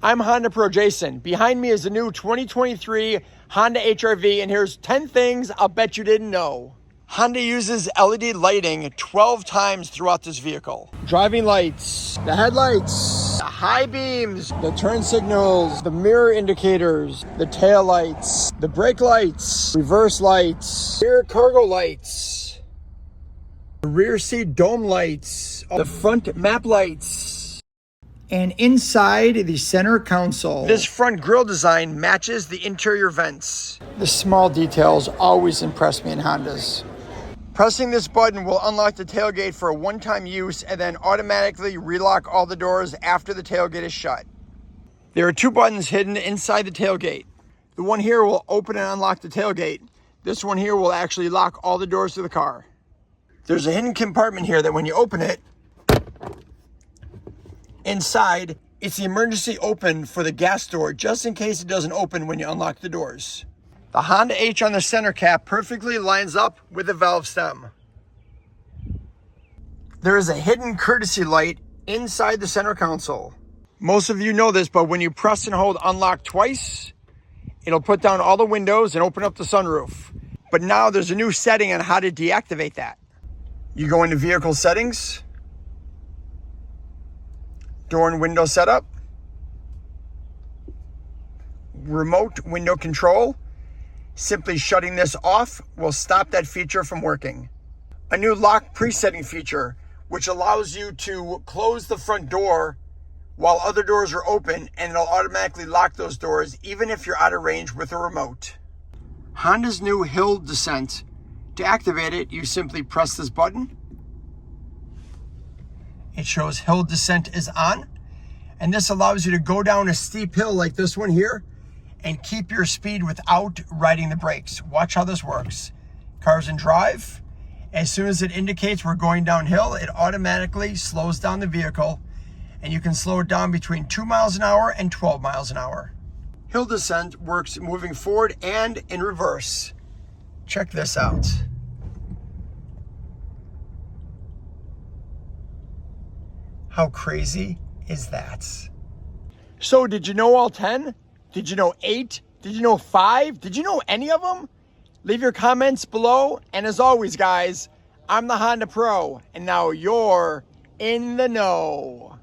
I'm Honda Pro Jason. Behind me is the new 2023 Honda HRV, and here's 10 things I'll bet you didn't know. Honda uses LED lighting 12 times throughout this vehicle. Driving lights, the headlights, the high beams, the turn signals, the mirror indicators, the tail lights, the brake lights, reverse lights, rear cargo lights, the rear seat dome lights, the front map lights, and inside the center console, this front grille design matches the interior vents. The small details always impress me in Hondas. Pressing this button will unlock the tailgate for a one-time use and then automatically relock all the doors after the tailgate is shut. There are two buttons hidden inside the tailgate. The one here will open and unlock the tailgate. This one here will actually lock all the doors to the car. There's a hidden compartment here that when you open it, inside, it's the emergency open for the gas door, just in case it doesn't open when you unlock the doors. The Honda H on the center cap perfectly lines up with the valve stem. There is a hidden courtesy light inside the center console. Most of you know this, but when you press and hold unlock twice, it'll put down all the windows and open up the sunroof. But now there's a new setting on how to deactivate that. You go into vehicle settings, door and window setup, remote window control. Simply shutting this off will stop that feature from working. A new lock presetting feature, which allows you to close the front door while other doors are open, and it'll automatically lock those doors even if you're out of range with a remote. Honda's new hill descent. To activate it, you simply press this button. It shows hill descent is on, and this allows you to go down a steep hill like this one here and keep your speed without riding the brakes. Watch how this works. Car's in drive. As soon as it indicates we're going downhill, it automatically slows down the vehicle, and you can slow it down between 2 miles an hour and 12 miles an hour. Hill descent works moving forward and in reverse. Check this out. How crazy is that? So did you know all 10? Did you know 8? Did you know 5? Did you know any of them? Leave your comments below. And as always, guys, I'm the Honda Pro, and now you're in the know.